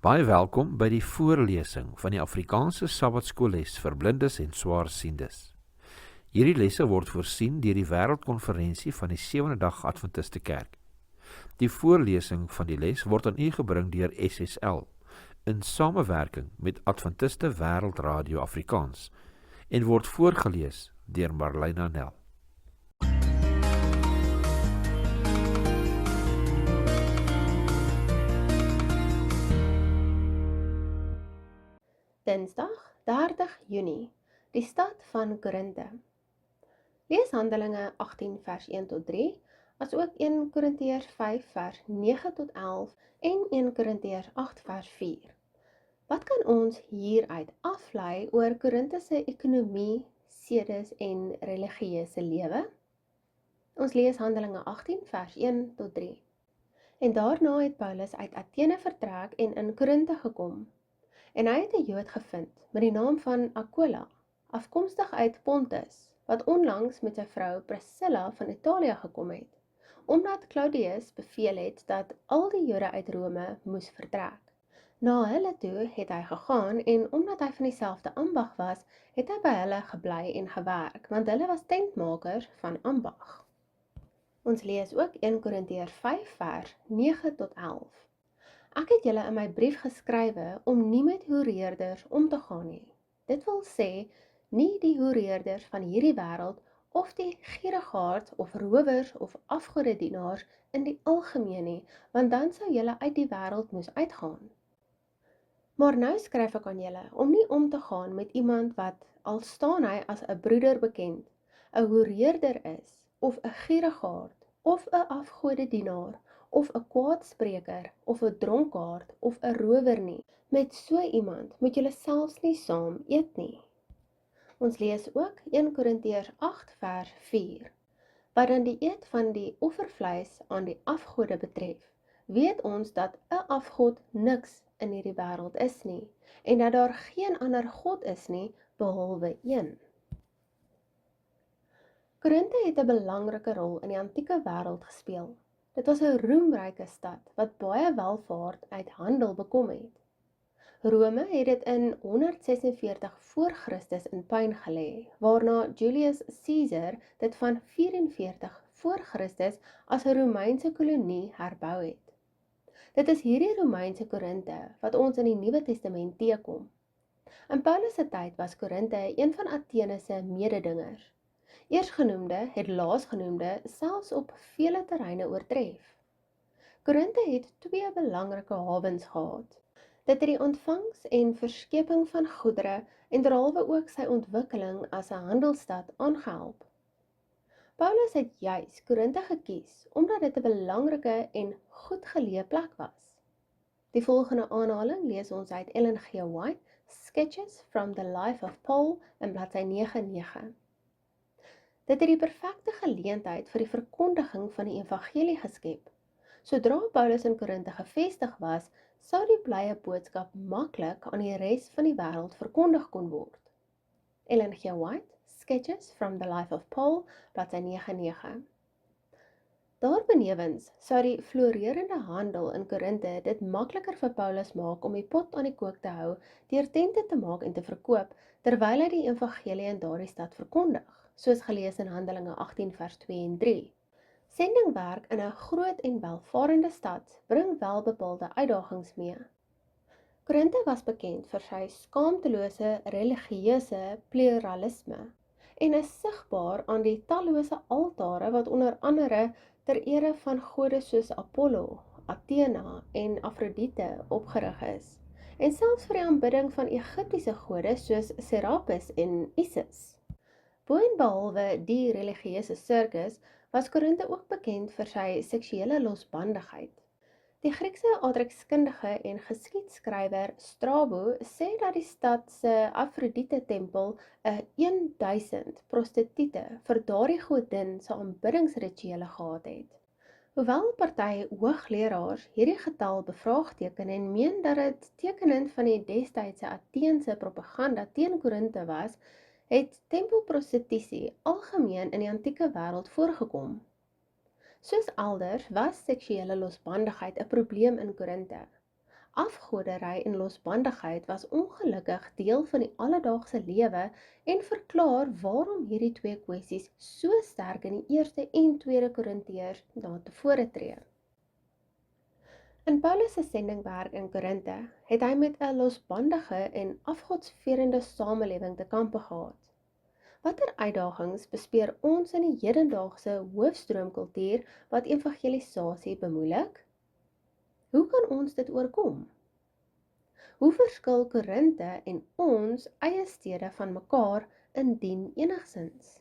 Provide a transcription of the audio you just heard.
Baie welkom by die voorlesing van die Afrikaanse Sabbatskoolles vir blindes en swaarsiendes. Hierdie lesse word voorsien deur die Wêreldkonferensie van die Sewende Dag Adventiste Kerk. Die voorlesing van die les word aan u gebring deur SSL in samewerking met Adventiste Wêreldradio Afrikaans en word voorgeles deur Marlena Nel. Dinsdag 30 Junie, die stad van Korinthe. Lees Handelinge 18 vers 1 tot 3, as ook 1 Korintiërs 5 vers 9 tot 11 en 1 Korintiërs 8 vers 4. Wat kan ons hieruit aflei oor Korinthe se ekonomie, sedes en religieuse lewe? Ons lees Handelinge 18 vers 1 tot 3. En daarna het Paulus uit Athene vertrek en in Korinthe gekom. En hy het 'n Jood gevind met die naam van Aquila, afkomstig uit Pontus, wat onlangs met sy vrou Priscilla van Italië gekom het, omdat Claudius beveel het dat al die Jode uit Rome moes vertrek. Na hulle toe het hy gegaan en omdat hy van dieselfde ambag was, het hy by hulle gebly en gewerk, want hulle was tentmakers van ambag. Ons lees ook 1 Korintiërs 5 vers 9 tot 11. Ek het julle in my brief geskrywe om nie met hoereerders om te gaan nie. Dit wil sê, nie die hoereerders van hierdie wêreld of die gierigaards of rowers of afgodedienaars in die algemeen nie, want dan sou julle uit die wêreld moes uitgaan. Maar nou skryf ek aan julle om nie om te gaan met iemand wat, al staan hy as 'n broeder bekend, 'n hoereerder is, of 'n gierigaard, of 'n afgodedienaar, of 'n kwaadspreker, of 'n dronkaard, of 'n rower nie. Met so iemand moet julle selfs nie saam eet nie. Ons lees ook 1 Korintiërs 8 vers 4. Wat dan die eet van die offervleis aan die afgode betref, weet ons dat 'n afgod niks in hierdie wêreld is nie, en dat daar geen ander God is nie, behalwe een. Korinthe het 'n belangrike rol in die antieke wêreld gespeel. Dit was 'n roemryke stad wat baie welvaart uit handel bekom het. Rome het dit in 146 voor Christus in puin gelê, waarna Julius Caesar dit van 44 voor Christus as 'n Romeinse kolonie herbou het. Dit is hierdie Romeinse Korinthe wat ons in die Nuwe Testament teekom. In Paulus se tyd was Korinthe een van Athene se mededingers. Eersgenoemde het laasgenoemde selfs op vele terreine oortref. Korinthe het 2 belangrike hawens gehad. Dit het die ontvangs en verskeping van goedere en derhalwe ook sy ontwikkeling as 'n handelsstad aangehelp. Paulus het juis Korinthe gekies omdat dit 'n belangrike en goed geleë plek was. Die volgende aanhaling lees ons uit Ellen G. White, Sketches from the Life of Paul in bladsy 99. Dit het die perfekte geleentheid vir die verkondiging van die evangelie geskep. Sodra Paulus in Korinthe gevestig was, sou die blye boodskap maklik aan die res van die wêreld verkondig kon word. Ellen G. White, Sketches from the Life of Paul, bladsy 99. Daarbenewens sou die florerende handel in Korinthe dit makliker vir Paulus maak om die pot aan die kook te hou deur tente te maak en te verkoop, terwyl hy die evangelie in daardie stad verkondig, soos gelees in Handelinge 18 vers 2 en 3. Sendingwerk in 'n groot en welvarende stad bring wel bepaalde uitdagings mee. Korinthe was bekend vir sy skaamtelose religieuse pluralisme en is sigbaar aan die tallose altare wat onder andere ter ere van gode soos Apollo, Athena en Afrodite opgerig is, en selfs vir die aanbidding van Egiptiese gode soos Serapis en Isis. Boonbehalwe die religieuse sirkus, was Korinthe ook bekend vir sy seksuele losbandigheid. Die Griekse aardrykskundige en geskiedskrywer Strabo sê dat die stad se Afrodite-tempel 'n 1000 prostituie vir daardie godin se aanbiddingsrituele gehad het. Hoewel party hoogleraars hierdie getal bevraagteken en meen dat dit tekenend van die destydse Atheense propaganda teen Korinthe was, het tempelprostitusie algemeen in die antieke wêreld voorgekom. Soos elders was seksuele losbandigheid 'n probleem in Korinthe. Afgoderry en losbandigheid was ongelukkig deel van die alledaagse lewe en verklaar waarom hierdie twee kwessies so sterk in die 1ste en 2de Korintiërs na tevore tree. In Paulus se sendingwerk in Korinte het hy met 'n losbandige en afgodsverende samelewing te kampe gehad. Watter uitdagings bespeer ons in die hedendaagse hoofstroomkultuur wat evangelisasie bemoeilik? Hoe kan ons dit oorkom? Hoe verskil Korinte en ons eie stede van mekaar indien enigsins?